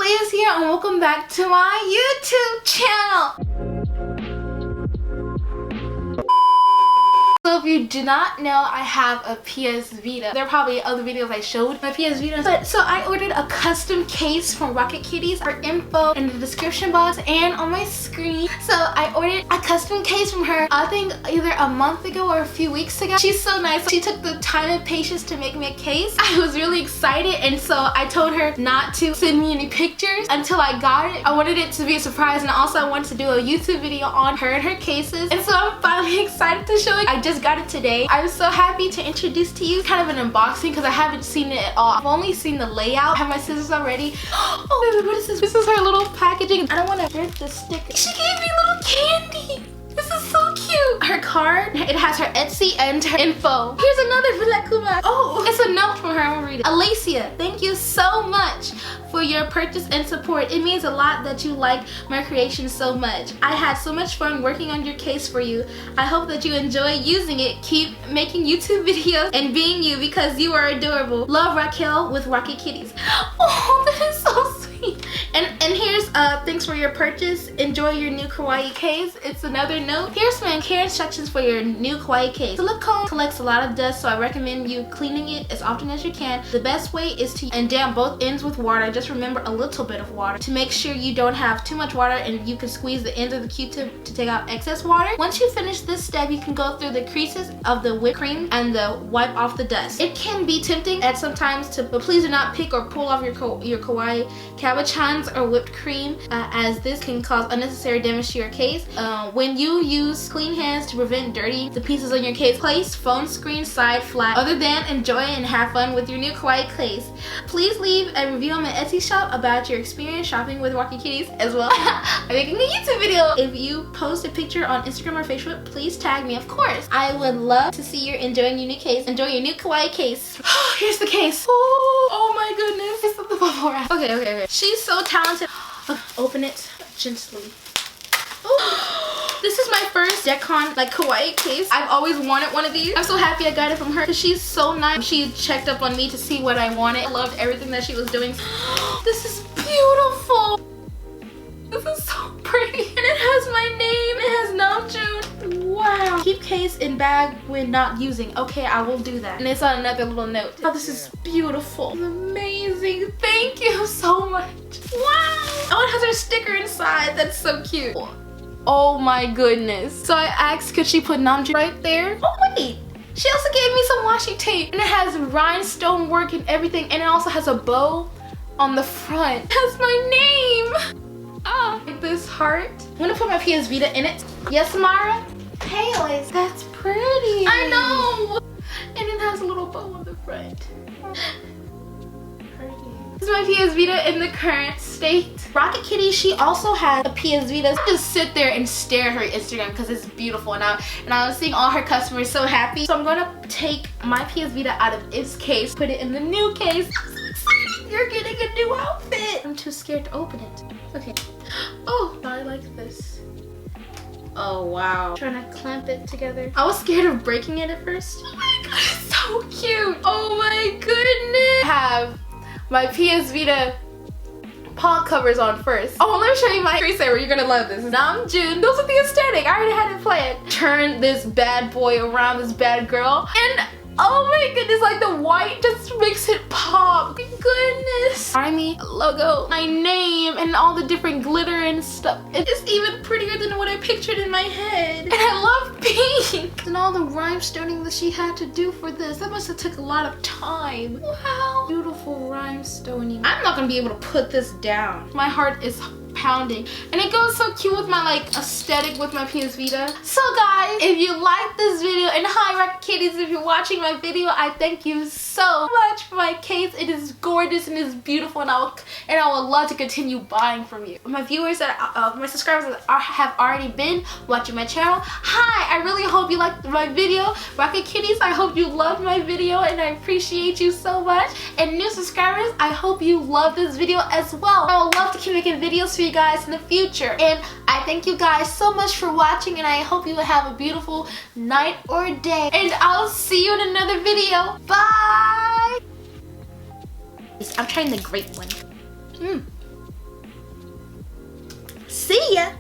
Alaceia here, and welcome back to my YouTube channel. So if you do not know, I have a PSvita. There are probably other videos I showed my PSvita. But so I ordered a custom case from Rocket Kitties. Her info in the description box and on my screen. So I ordered a custom case from her, I think either a month ago or a few weeks ago. She's so nice. She took the time and patience to make me a case. I was really excited, and so I told her not to send me any pictures until I got it. I wanted it to be a surprise, and also I wanted to do a YouTube video on her and her cases. And so I'm finally excited to show it. I just got it today. I'm so happy to introduce to you kind of an unboxing because I haven't seen it at all. I've only seen the layout. I have my scissors already. Oh baby, what is this? This is her little packaging. I don't want to rip the sticker. She gave me little candy. This is so cute. Her card, it has her Etsy and her info. Here's another Vilekuma. Oh, it's a note from her. I'm gonna read it. Alaceia, thank you so much for your purchase and support. It means a lot that you like my creation so much. I had so much fun working on your case for you. I hope that you enjoy using it. Keep making YouTube videos and being you because you are adorable. Love, Raquel with Rocket Kitties. Oh, that is so sweet. And here's thanks for your purchase. Enjoy your new Kawaii case. It's another note. Here's some care instructions for your new Kawaii case. Silicone collects a lot of dust, so I recommend you cleaning it as often as you can. The best way is to damp both ends with water. Just remember a little bit of water to make sure you don't have too much water, and you can squeeze the ends of the Q-tip to take out excess water. Once you finish this step, you can go through the creases of the whipped cream and wipe off the dust. It can be tempting at sometimes but please do not pick or pull off your Kawaii cabochons or whipped cream, as this can cause unnecessary damage to your case. When you use clean hands to prevent dirty the pieces on your case, place phone screen side flat. Other than enjoy and have fun with your new Kawaii case. Please leave a review on my Etsy shop about your experience shopping with Rocket Kitties as well. I'm making a YouTube video. If you post a picture on Instagram or Facebook, please tag me, of course. I would love to see you enjoying your new case. Enjoy your new Kawaii case. Here's the case. Oh my goodness. It's the bubble wrap. Okay. She's so talented. Open it gently. This is my first Decon Kawaii case. I've always wanted one of these. I'm so happy I got it from her because she's so nice. She checked up on me to see what I wanted. I loved everything that she was doing. This is beautiful. This is so pretty. And it has my name. It has Namjoon. Wow. Keep case in bag when not using. Okay, I will do that. And it's on another little note. Oh, this is beautiful. It's amazing. Thank you so much. Wow. Oh, it has her sticker inside. That's so cute. Oh my goodness. So I asked, could she put Namjoon right there? Oh wait. She also gave me some washi tape. And it has rhinestone work and everything. And it also has a bow on the front. It has my name. Like this heart. I'm gonna put my PSvita in it. Yes, Mara? Hey, Alaceia. That's pretty. I know. And it has a little bow on the front. This is my PSvita in the current state. Rocket Kitty, she also has a PSvita. Just sit there and stare at her Instagram because it's beautiful. And I was seeing all her customers so happy. So I'm gonna take my PSvita out of its case, put it in the new case. I'm so excited. You're getting a new outfit. I'm too scared to open it. Okay. Oh, I like this. Oh wow. Trying to clamp it together. I was scared of breaking it at first. Oh my god, it's so cute. Oh my goodness. I have my PSvita paw covers on first. Oh, let me show you my screensaver. You're gonna love this. Namjoon. Those are the aesthetic. I already had it planned. Turn this bad boy around, this bad girl. And oh my goodness, like the white just makes it pop. Goodness. Army logo, my name, and all the different glitter and stuff. It's even prettier than what I pictured in my head. And I love pink. And all the rhinestoning that she had to do for this. That must have took a lot of time. Wow. Beautiful rhinestoning. I'm not gonna be able to put this down. My heart is pounding, and it goes so cute with my aesthetic with my PSvita. So guys, if you like this video, and hi Rocket Kitties, if you're watching my video, I thank you so much for my case. It is gorgeous and it's beautiful, and I would love to continue buying from you. My viewers my subscribers that have already been watching my channel, hi, I really hope you liked my video. Rocket Kitties, I hope you loved my video, and I appreciate you so much. And new subscribers, I hope you love this video as well. I would love to keep making videos for you guys in the future, and I thank you guys so much for watching, and I hope you will have a beautiful night or day, and I'll see you in another video. Bye. I'm trying the grape one. See ya.